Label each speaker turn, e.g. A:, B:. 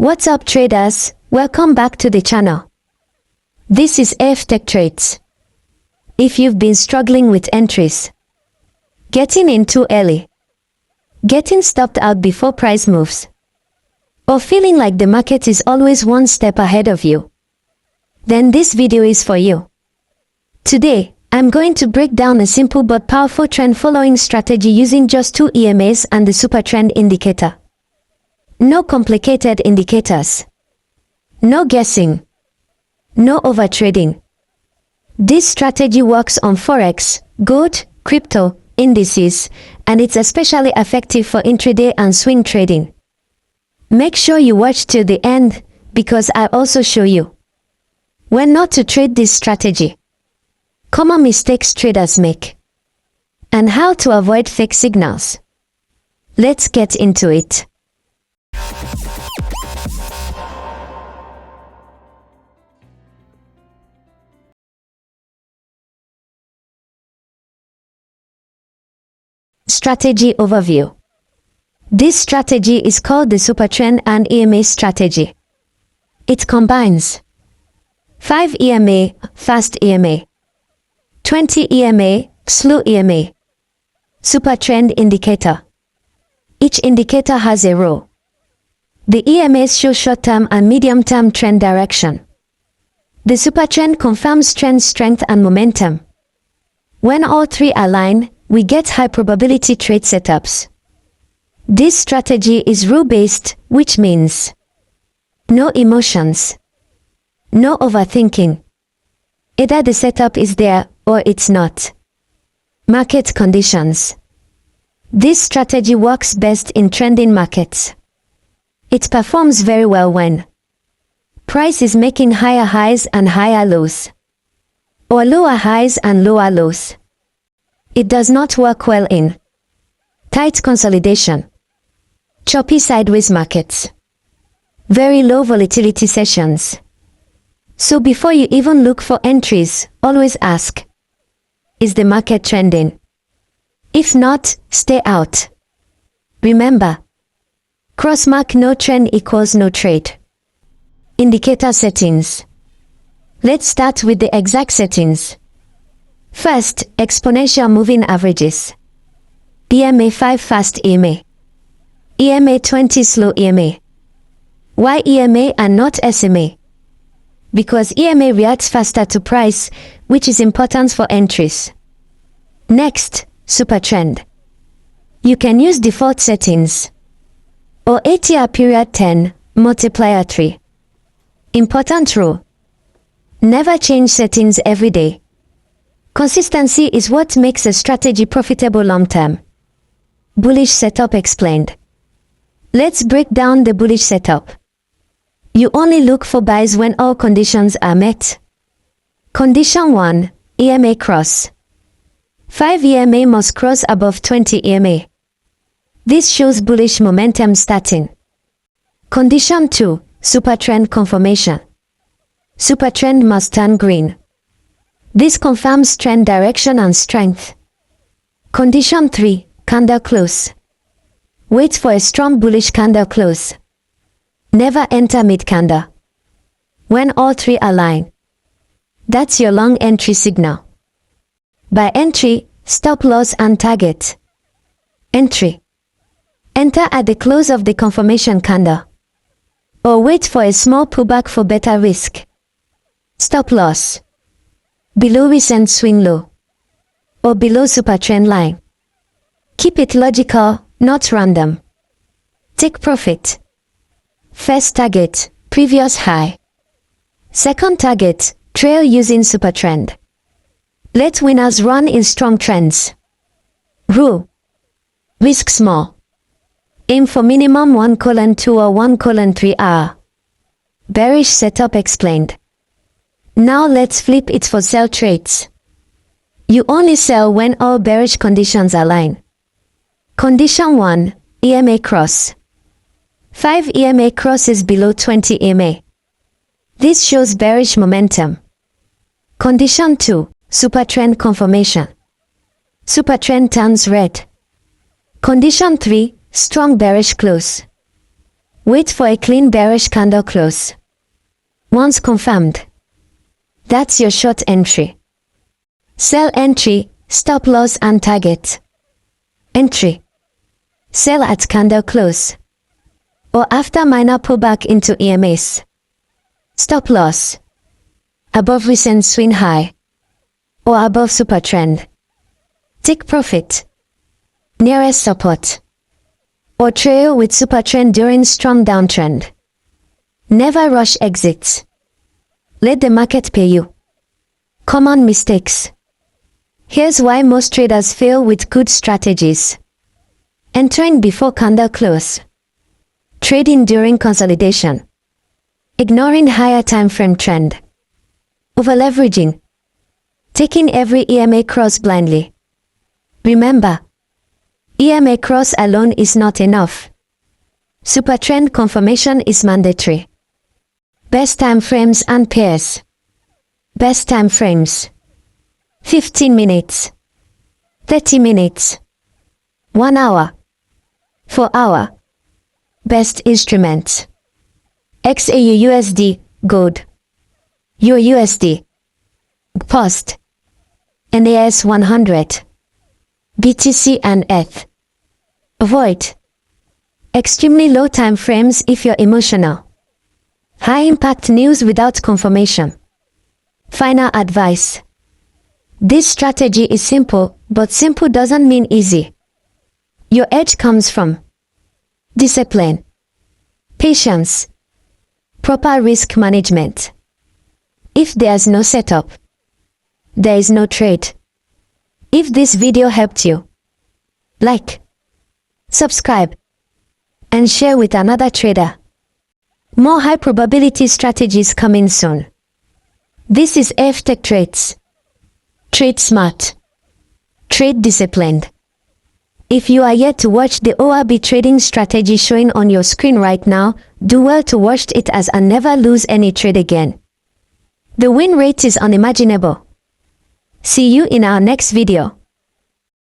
A: What's up traders, welcome back to the channel. This is AFTechTrades. If you've been struggling with entries, getting in too early, getting stopped out before price moves, or feeling like the market is always one step ahead of you, then this video is for you. Today, I'm going to break down a simple but powerful trend following strategy using just 2 EMAs and the SuperTrend Indicator. No complicated indicators. No guessing. No overtrading. This strategy works on Forex, gold, crypto, indices, and it's especially effective for intraday and swing trading. Make sure you watch till the end, because I'll also show you when not to trade this strategy, common mistakes traders make, and how to avoid fake signals. Let's get into it. Strategy overview. This strategy is called the SuperTrend and EMA strategy. It combines 5 EMA, fast EMA, 20 EMA, slow EMA, SuperTrend Indicator. Each indicator has a role. The EMAs show short-term and medium-term trend direction. The SuperTrend confirms trend strength and momentum. When all three align, we get high-probability trade setups. This strategy is rule-based, which means no emotions, no overthinking. Either the setup is there or it's not. Market conditions. This strategy works best in trending markets. It performs very well when price is making higher highs and higher lows, or lower highs and lower lows. It does not work well in tight consolidation, choppy sideways markets, very low volatility sessions. So before you even look for entries, always ask, is the market trending? If not, stay out. Remember, crossmark no trend equals no trade. Indicator settings. Let's start with the exact settings. First, exponential moving averages. EMA 5 fast EMA. EMA 20 slow EMA. Why EMA and not SMA? Because EMA reacts faster to price, which is important for entries. Next, SuperTrend. You can use default settings or ATR period 10, multiplier 3. Important rule. Never change settings every day. Consistency is what makes a strategy profitable long-term. Bullish setup explained. Let's break down the bullish setup. You only look for buys when all conditions are met. Condition 1, EMA cross. 5 EMA must cross above 20 EMA. This shows bullish momentum starting. Condition 2, SuperTrend confirmation. SuperTrend must turn green. This confirms trend direction and strength. Condition 3, candle close. Wait for a strong bullish candle close. Never enter mid-candle. When all three align, that's your long entry signal. By entry, stop loss and target. Entry. Enter at the close of the confirmation candle, or wait for a small pullback for better risk. Stop loss. Below recent swing low, or below SuperTrend line. Keep it logical, not random. Take profit. First target, previous high. Second target, trail using SuperTrend. Let winners run in strong trends. Rule. Risk small. Aim for minimum 1:2 or 1:3 hour. Bearish setup explained. Now let's flip it for sell trades. You only sell when all bearish conditions align. Condition 1, EMA cross. 5 EMA crosses below 20 EMA. This shows bearish momentum. Condition 2, SuperTrend confirmation. SuperTrend turns red. Condition 3, strong bearish close. Wait for a clean bearish candle close. Once confirmed, that's your short entry. Sell entry, stop loss and target. Entry. Sell at candle close or after minor pullback into EMAs. Stop loss. Above recent swing high or above SuperTrend. Take profit. Nearest support or trail with SuperTrend during strong downtrend. Never rush exits. Let the market pay you. Common mistakes. Here's why most traders fail with good strategies. Entering before candle close. Trading during consolidation. Ignoring higher time frame trend. Overleveraging. Taking every EMA cross blindly. Remember, EMA cross alone is not enough. SuperTrend confirmation is mandatory. Best time frames and pairs. Best time frames. 15 minutes. 30 minutes. 1 hour. 4 hour. Best instruments. XAUUSD, gold. USD. Post. NAS 100. BTC and ETH. Avoid extremely low time frames if you're emotional. High impact news without confirmation. Final advice. This strategy is simple, but simple doesn't mean easy. Your edge comes from discipline, patience, proper risk management. If there's no setup, there is no trade. If this video helped you, like, subscribe, and share with another trader. More high probability strategies coming soon. This is AFTechTrades. Trade smart. Trade disciplined. If you are yet to watch the ORB trading strategy showing on your screen right now, do well to watch it as and never lose any trade again. The win rate is unimaginable. See you in our next video.